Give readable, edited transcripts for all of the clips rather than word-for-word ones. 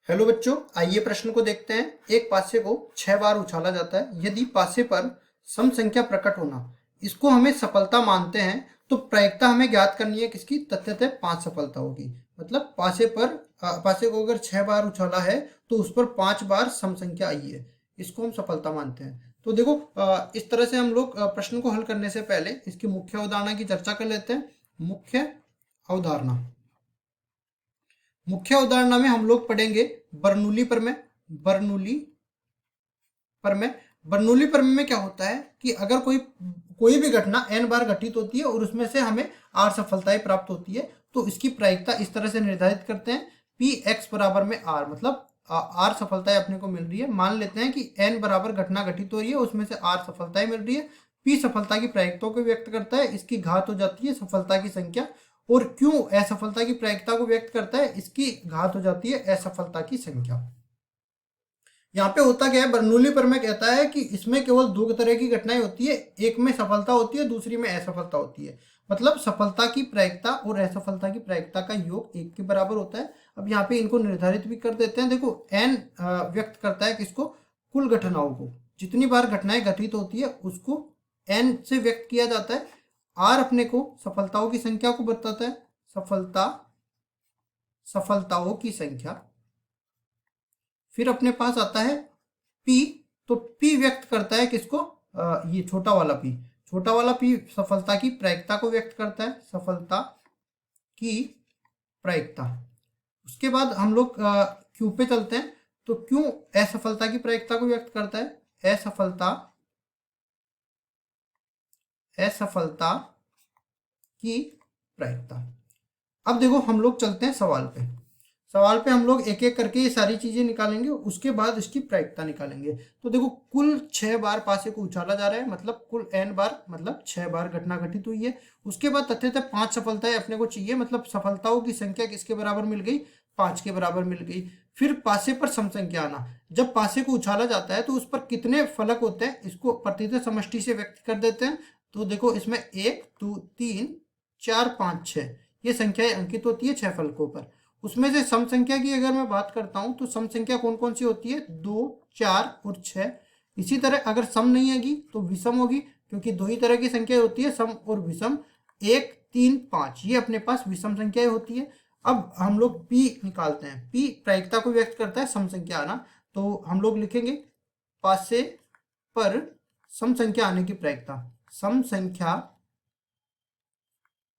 Hello बच्चों, आइए प्रश्न को देखते हैं। एक पासे को 6 बार उछाला जाता है। यदि पासे पर सम संख्या प्रकट होना, इसको हमें सफलता मानते हैं, तो प्रायिकता हमें ज्ञात करनी है किसकी। तथ्यतः 5 सफलता होगी। मतलब पासे को अगर 6 बार उछाला है तो उस पर 5 बार सम संख्या आई है, इसको हम सफलता मानते हैं। तो देखो, इस तरह से हम लोग प्रश्न को हल करने से पहले इसकी मुख्य अवधारणा की चर्चा कर लेते हैं। मुख्य अवधारणा मुख्य अवधारणा में हम लोग पढ़ेंगे बर्नौली प्रमेय। बर्नौली प्रमेय बर्नौली प्रमेय में क्या होता है कि अगर कोई भी घटना n बार घटित होती है और उसमें से हमें r सफलताएं प्राप्त होती है, तो इसकी प्रायिकता इस तरह से निर्धारित करते हैं। पी एक्स बराबर में r, मतलब r सफलताएं अपने को मिल रही है। मान लेते हैं कि n बराबर घटना घटित हो रही है, उसमें से r सफलताएं मिल रही है। p सफलता की प्रायिकता को व्यक्त करता है, इसकी घात हो जाती है सफलता की संख्या। और क्यों असफलता की प्रायिकता को व्यक्त करता है, इसकी घात हो जाती है असफलता की संख्या। यहाँ पे होता क्या है, बर्नौली प्रमेय कहता है कि इसमें केवल दो तरह की घटनाएं होती है। एक में सफलता होती है, दूसरी में असफलता होती है। मतलब सफलता की प्रायिकता और असफलता की प्रायिकता का योग 1 के बराबर होता है। अब यहाँ पे इनको निर्धारित भी कर देते हैं। देखो, n व्यक्त करता है किसको, कुल घटनाओं को। जितनी बार घटनाएं घटित होती है उसको n से व्यक्त किया जाता है। r अपने को सफलताओं की संख्या को बताता है, सफलताओं की संख्या। फिर अपने पास आता है P। तो P व्यक्त करता है किसको, ये छोटा वाला P। छोटा वाला P सफलता की प्रायिकता को व्यक्त करता है, सफलता की प्रायिकता। उसके बाद हम लोग Q पे चलते हैं। तो Q असफलता की प्रायिकता को व्यक्त करता है, असफलता की प्रायिकता। अब देखो, हम लोग चलते हैं सवाल पे। सवाल पे हम लोग एक एक करके ये सारी चीजें निकालेंगे, उसके बाद इसकी प्रायिकता निकालेंगे। तो देखो, कुल 6 बार पासे को उछाला जा रहा है, मतलब कुल n बार, मतलब 6 बार घटना घटित हुई है। उसके बाद तथ्यतः 5 सफलताएं अपने को चाहिए, मतलब सफलताओं की संख्या किसके बराबर मिल गई, 5 के बराबर मिल गई। फिर पासे पर सम संख्या आना। जब पासे को उछाला जाता है तो उस पर कितने फलक होते हैं, इसको प्रतिशत समष्टि से व्यक्त कर देते हैं। तो देखो, इसमें 1 2 3 4 5 6 ये संख्याएं अंकित होती है 6 फलकों पर। उसमें से सम संख्या की अगर मैं बात करता हूं तो सम संख्या कौन कौन सी होती है, 2 4 और 6। इसी तरह अगर सम नहीं आएगी तो विषम होगी, क्योंकि दो ही तरह की संख्या होती है, सम और विषम। 1 3 5 ये अपने पास विषम संख्याएं होती है। अब हम लोग P निकालते हैं। P प्रायिकता को व्यक्त करता है सम संख्या आना। तो हम लोग लिखेंगे पासे पर सम संख्या आने की प्रायिकता, सम संख्या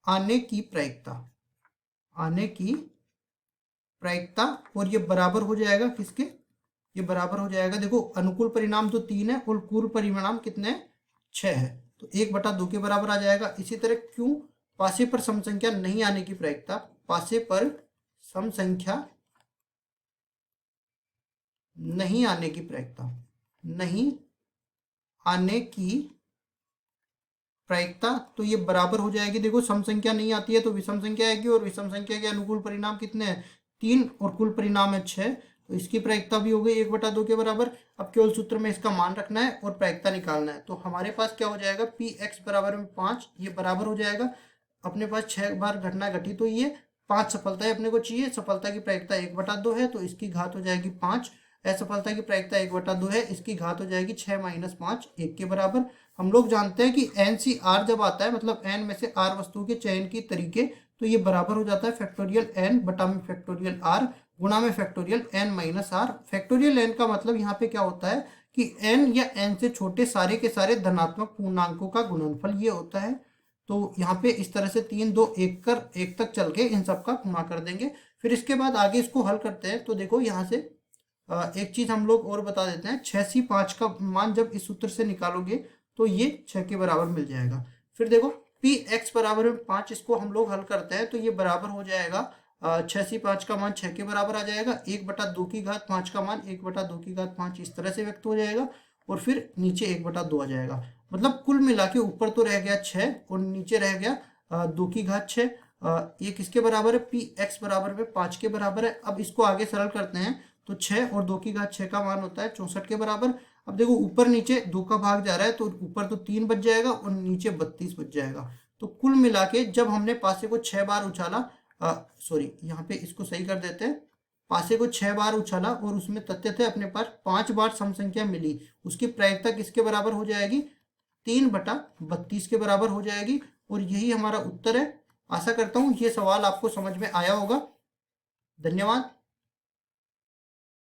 आने की प्रायिकता, आने की प्रायिकता। और ये बराबर हो जाएगा किसके, ये बराबर हो जाएगा, देखो अनुकूल परिणाम तो 3 है और कुल परिणाम कितने हैं, 6 है। तो 1/2 के बराबर आ जाएगा। इसी तरह क्यों पासे पर सम संख्या नहीं आने की प्रायिकता, पासे पर सम संख्या नहीं आने की प्रायिकता, नहीं आने की प्रायिकता, तो ये बराबर हो जाएगी। देखो, सम संख्या नहीं आती है तो विषम संख्या आएगी, और विषम संख्या के अनुकूल परिणाम कितने हैं, 3, और कुल परिणाम है 6। तो इसकी प्रायिकता भी हो गई 1/2 के बराबर। अब केवल सूत्र में इसका मान रखना है और प्रायिकता निकालना है। तो हमारे पास क्या हो जाएगा, पी एक्स बराबर में 5, ये बराबर हो जाएगा। अपने पास 6 बार घटना घटित हुई है, 5 सफलताएं अपने को चाहिए। सफलता की प्रायिकता 1/2 है, तो इसकी घात हो जाएगी 5। असफलता की प्रायिकता 1/2 है, इसकी घात हो जाएगी 6 - 5 1 के बराबर। हम लोग जानते हैं कि NCR जब आता है, मतलब n में से r वस्तुओं के चयन की तरीके, तो ये बराबर हो जाता है फैक्टोरियल n बटा में फैक्टोरियल r गुणा में factorial n minus r। Factorial n का मतलब यहाँ पे क्या होता है कि n या n से छोटे सारे के सारे धनात्मक पूर्णांकों का गुणनफल ये होता है। तो यहाँ पे इस तरह से 3 2 1 कर 1 तक चल के इन सब का गुणा कर देंगे। फिर इसके बाद आगे इसको हल करते हैं। तो देखो, यहाँ से एक चीज हम लोग और बता देते हैं, 6c5 का मान जब इस सूत्र से निकालोगे तो ये 6 के बराबर मिल जाएगा। फिर देखो, पी एक्स बराबर में 5, इसको हम लोग हल करते हैं तो ये बराबर हो जाएगा 6c5 का मान 6 के बराबर आ जाएगा। 1/2 की घात 5 का मान 1/2 की घात 5 इस तरह से व्यक्त हो जाएगा, और फिर नीचे 1/2 आ जाएगा। मतलब कुल मिला के ऊपर तो रह गया 6 और नीचे रह गया 2 की घात 6। ये किसके बराबर है, पी एक्स बराबर में 5 के बराबर है। अब इसको आगे सरल करते हैं तो 6 और 2 की घात 6 का मान होता है 64 के बराबर। अब देखो, ऊपर नीचे 2 का भाग जा रहा है, तो ऊपर तो 3 बच जाएगा और नीचे 32 बच जाएगा। तो कुल मिला के जब हमने पासे को 6 बार उछाला, सॉरी यहाँ पे इसको सही कर देते हैं, पासे को 6 बार उछाला और उसमें तथ्य थे अपने पास 5 बार सम संख्या मिली, उसकी प्रायिकता किसके बराबर हो जाएगी? 3/32 के बराबर हो जाएगी। और यही हमारा उत्तर है। आशा करता हूँ ये सवाल आपको समझ में आया होगा। धन्यवाद।